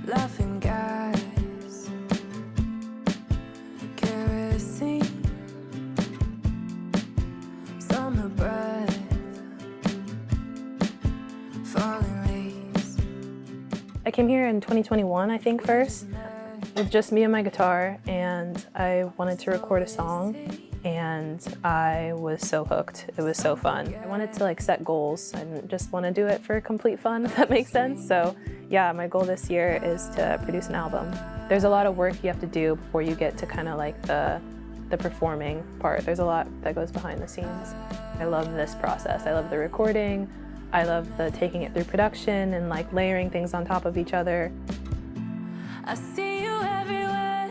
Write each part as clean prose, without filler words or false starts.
laughing gas, kerosene, summer breath, falling leaves. I came here in 2021, I think, first, with just me and my guitar, and I wanted to record a song, and I was so hooked. It was so fun. I wanted to set goals. I didn't just want to do it for complete fun, if that makes sense. So yeah, my goal this year is to produce an album. There's a lot of work you have to do before you get to kind of the performing part. There's a lot that goes behind the scenes. I love this process. I love the recording. I love the taking it through production and layering things on top of each other. I see you everywhere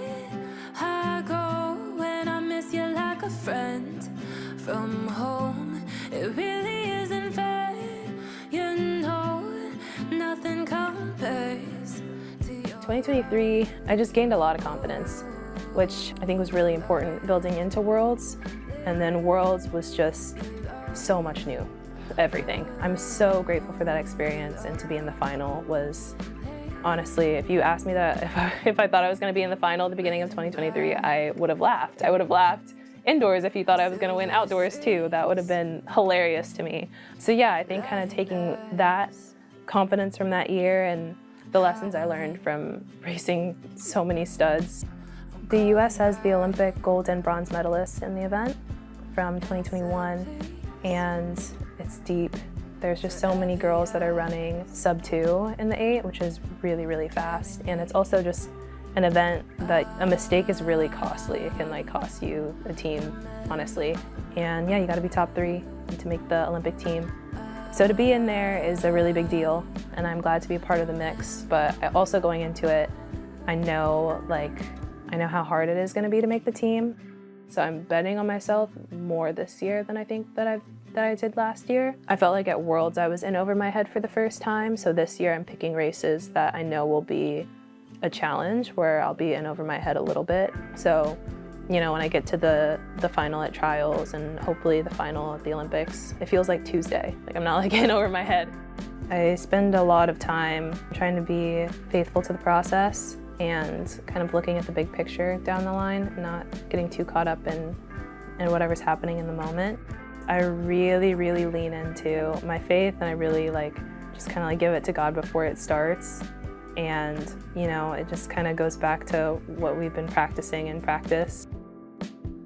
I go when I miss you like a friend from home. It really isn't fair, you know, nothing compares to your 2023, I just gained a lot of confidence, which I think was really important building into Worlds. And then Worlds was just so much new, everything. I'm so grateful for that experience, and to be in the final was, honestly, if you asked me that, if I thought I was going to be in the final at the beginning of 2023, I would have laughed. I would have laughed indoors if you thought I was going to win outdoors too. That would have been hilarious to me. So yeah, I think kind of taking that confidence from that year and the lessons I learned from racing so many studs. The US has the Olympic gold and bronze medalists in the event from 2021, and it's deep. There's just so many girls that are running sub-2 in the 8, which is really, really fast. And it's also just an event that a mistake is really costly. It can cost you a team, honestly. And yeah, you gotta be top 3 to make the Olympic team. So to be in there is a really big deal, and I'm glad to be a part of the mix. But also going into it, I know how hard it is gonna be to make the team. So I'm betting on myself more this year than I think that I did last year. I felt like at Worlds I was in over my head for the first time, so this year I'm picking races that I know will be a challenge where I'll be in over my head a little bit. So, when I get to the final at trials and hopefully the final at the Olympics, it feels like Tuesday. I'm not in over my head. I spend a lot of time trying to be faithful to the process and kind of looking at the big picture down the line, not getting too caught up in whatever's happening in the moment. I really, really lean into my faith, and I really just kind of give it to God before it starts. And it just kind of goes back to what we've been practicing in practice.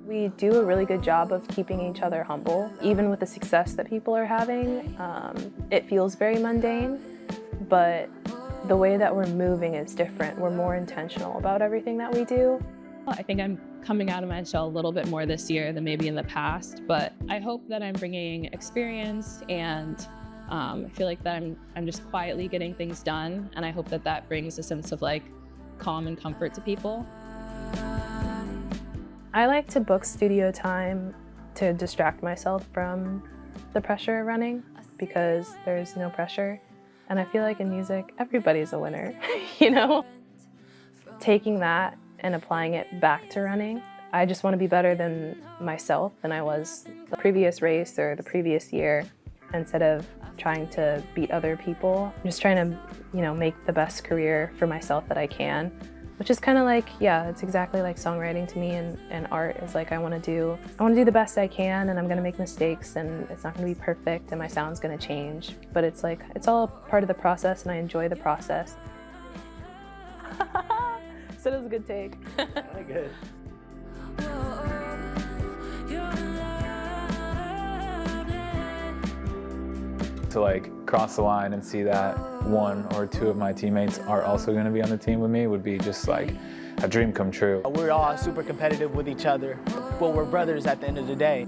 We do a really good job of keeping each other humble. Even with the success that people are having, it feels very mundane, but the way that we're moving is different. We're more intentional about everything that we do. I think I'm coming out of my shell a little bit more this year than maybe in the past, but I hope that I'm bringing experience, and I feel like that I'm just quietly getting things done, and I hope that that brings a sense of calm and comfort to people. I like to book studio time to distract myself from the pressure of running, because there's no pressure. And I feel like in music, everybody's a winner, Taking that and applying it back to running, I just want to be better than myself than I was the previous race or the previous year. Instead of trying to beat other people, I'm just trying to, make the best career for myself that I can, which is kind of it's exactly like songwriting to me, and art is I want to do the best I can, and I'm going to make mistakes, and it's not going to be perfect, and my sound's going to change, but it's it's all a part of the process, and I enjoy the process. So that was a good take. Good. To cross the line and see that 1 or 2 of my teammates are also going to be on the team with me would be just a dream come true. We're all super competitive with each other, but we're brothers at the end of the day.